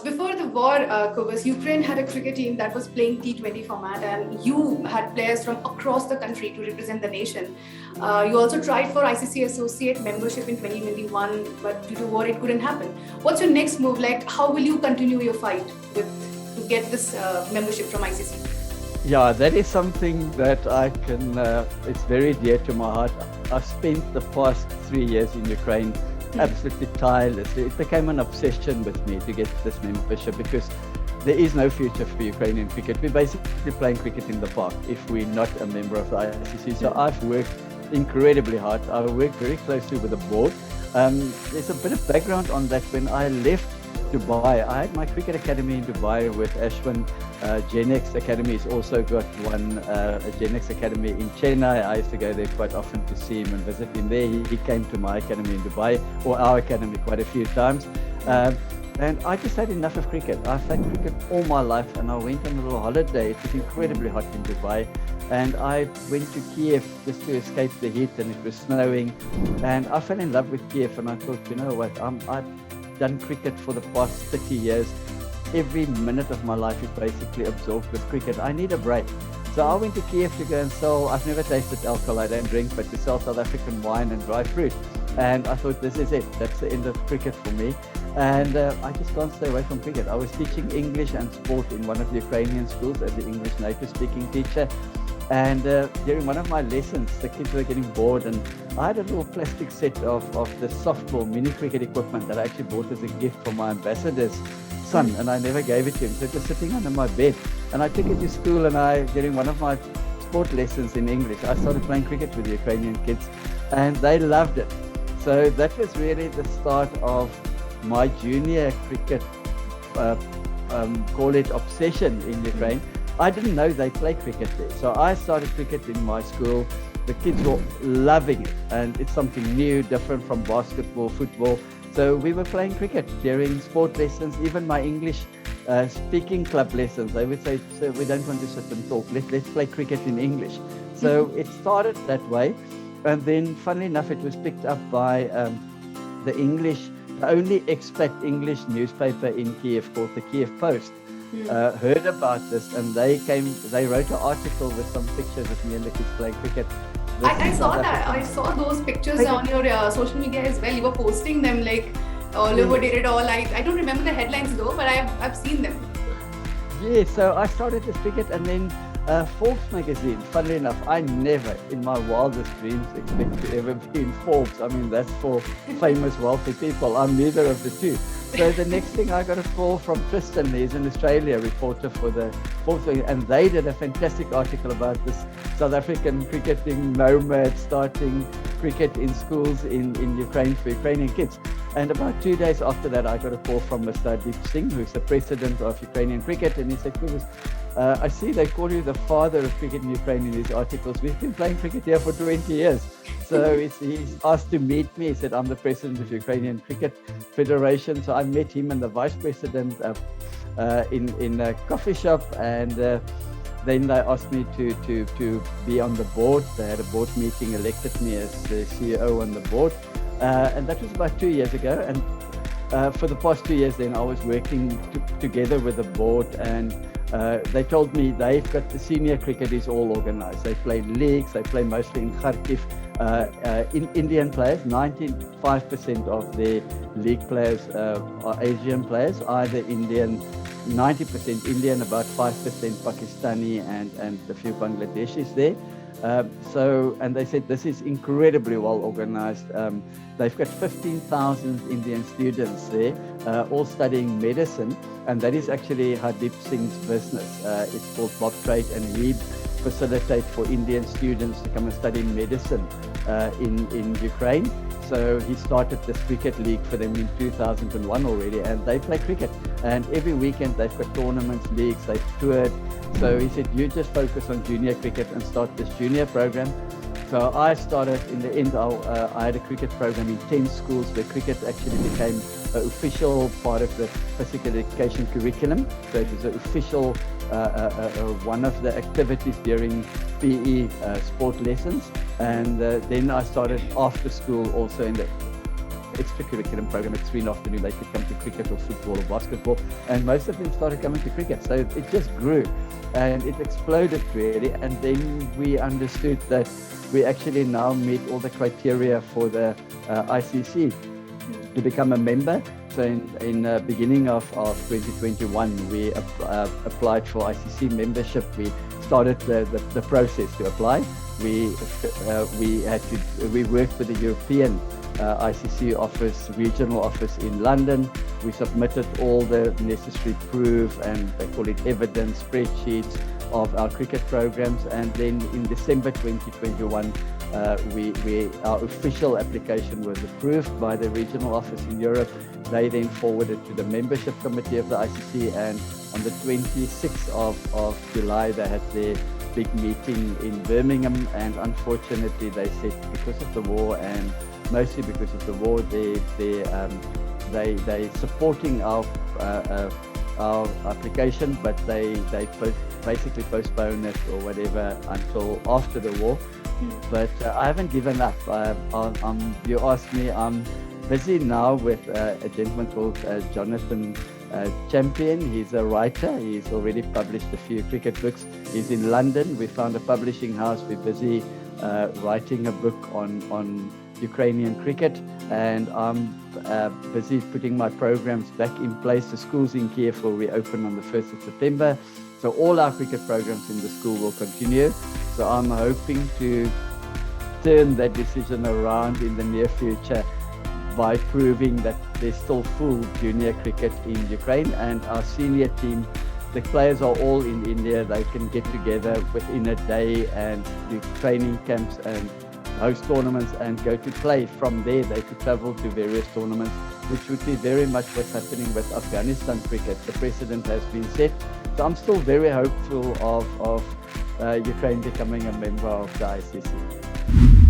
Before the war, Kobus, Ukraine had a cricket team that was playing T20 format, and you had players from across the country to represent the nation. You also tried for ICC Associate membership in 2021, but due to war, it couldn't happen. What's your next move? Like, how will you continue your fight to get this membership from ICC? Yeah, that is something that I can, it's very dear to my heart. I've spent the past 3 years in Ukraine absolutely tirelessly. It became an obsession with me to get this membership because there is no future for Ukrainian cricket. We're basically playing cricket in the park if we're not a member of the ICC. So I've worked incredibly hard. I worked very closely with the board. There's a bit of background on that. When I left Dubai, I had my cricket academy in Dubai with Ashwin. Genex Academy has also got one, a Genex Academy in Chennai. I used to go there quite often to see him and visit him there. He came to my academy in Dubai, or our academy, quite a few times. And I just had enough of cricket. I've played cricket all my life, and I went on a little holiday. It was incredibly hot in Dubai. And I went to Kiev just to escape the heat, and it was snowing. And I fell in love with Kiev, and I thought, you know what, I've done cricket for the past 30 years. Every minute of my life is basically absorbed with cricket. I need a break. So I went to Kiev to go and sell. I've never tasted alcohol, I don't drink, but to sell South African wine and dry fruit. And I thought, this is it. That's the end of cricket for me. And I just can't stay away from cricket. I was teaching English and sport in one of the Ukrainian schools as an English native speaking teacher. And during one of my lessons, the kids were getting bored, and I had a little plastic set of the softball mini cricket equipment that I actually bought as a gift for my ambassador's son, and I never gave it to him. So it was sitting under my bed. And I took it to school, and during one of my sport lessons in English, I started playing cricket with the Ukrainian kids, and they loved it. So that was really the start of my junior cricket, call it obsession in Ukraine. I didn't know they play cricket there. So I started cricket in my school. The kids were loving it, and it's something new, different from basketball, football. So we were playing cricket during sport lessons, even my English speaking club lessons. I would say, so we don't want to sit and talk. Let's play cricket in English. So it started that way. And then, funnily enough, it was picked up by the only expat English newspaper in Kiev called the Kiev Post. Heard about this, and they wrote an article with some pictures of me and the kids playing cricket. I saw that. I saw those pictures on your social media as well. You were posting them like Oliver did it all. I don't remember the headlines though, but I've seen them. Yeah, so I started this cricket, and then Forbes magazine, funnily enough, I never in my wildest dreams expect to ever be in Forbes. I mean, that's for famous wealthy people. I'm neither of the two. So the next thing, I got a call from Tristan. He's an Australia reporter for the Forbes, and they did a fantastic article about this South African cricketing nomad starting cricket in schools in Ukraine for Ukrainian kids. And about 2 days after that, I got a call from Mr. Deep Singh, who's the president of Ukrainian cricket, and he said, Kobus, I see they call you the father of cricket in Ukraine in these articles. We've been playing cricket here for 20 years. So he's asked to meet me. He said, I'm the president of Ukrainian Cricket Federation. So I met him and the vice president in a coffee shop. And then they asked me to be on the board. They had a board meeting, elected me as the CEO on the board. And that was about 2 years ago. And for the past 2 years then, I was working together with the board, and they told me they've got the senior cricket is all organized. They play leagues, they play mostly in Kharkiv. In Indian players, 95% of the league players are Asian players, either Indian, 90% Indian, about 5% Pakistani, and a few Bangladeshis there. And they said this is incredibly well organized. They've got 15,000 Indian students there, all studying medicine, and that is actually Hardeep Singh's business. It's called Bob Trade, and he facilitates for Indian students to come and study medicine in Ukraine. So he started this cricket league for them in 2001 already, and they play cricket. And every weekend they've got tournaments, leagues, they've toured. So he said, you just focus on junior cricket and start this junior program. So I started, in the end, I had a cricket program in 10 schools where cricket actually became an official part of the physical education curriculum. So it was an official one of the activities during PE sport lessons. And then I started after school also in the extracurricular program at 3 in the afternoon. They could come to cricket or football or basketball, and most of them started coming to cricket. So it just grew and it exploded really. And then we understood that we actually now meet all the criteria for the ICC to become a member. So in beginning of 2021, we applied for ICC membership. We started the process to apply. We worked with the European ICC office, regional office in London. We submitted all the necessary proof, and they call it evidence spreadsheets of our cricket programs. And then in December 2021, our official application was approved by the regional office in Europe. They then forwarded to the membership committee of the ICC, and on the 26th of July, they had their big meeting in Birmingham. And unfortunately, they said because of the war, and mostly because of the war, they supporting our application, but they basically postponed it or whatever until after the war. But I haven't given up. You asked me, I'm busy now with a gentleman called Jonathan Champion. He's a writer. He's already published a few cricket books. He's in London. We found a publishing house. We're busy writing a book on Ukrainian cricket, and I'm busy putting my programs back in place. The schools in Kiev will reopen on the 1st of September. So all our cricket programs in the school will continue. So I'm hoping to turn that decision around in the near future by proving that there's still full junior cricket in Ukraine, and our senior team, the players are all in India. They can get together within a day and do training camps and host tournaments and go to play. From there, they could travel to various tournaments, which would be very much what's happening with Afghanistan cricket. The precedent has been set. So I'm still very hopeful of Ukraine becoming a member of the ICC.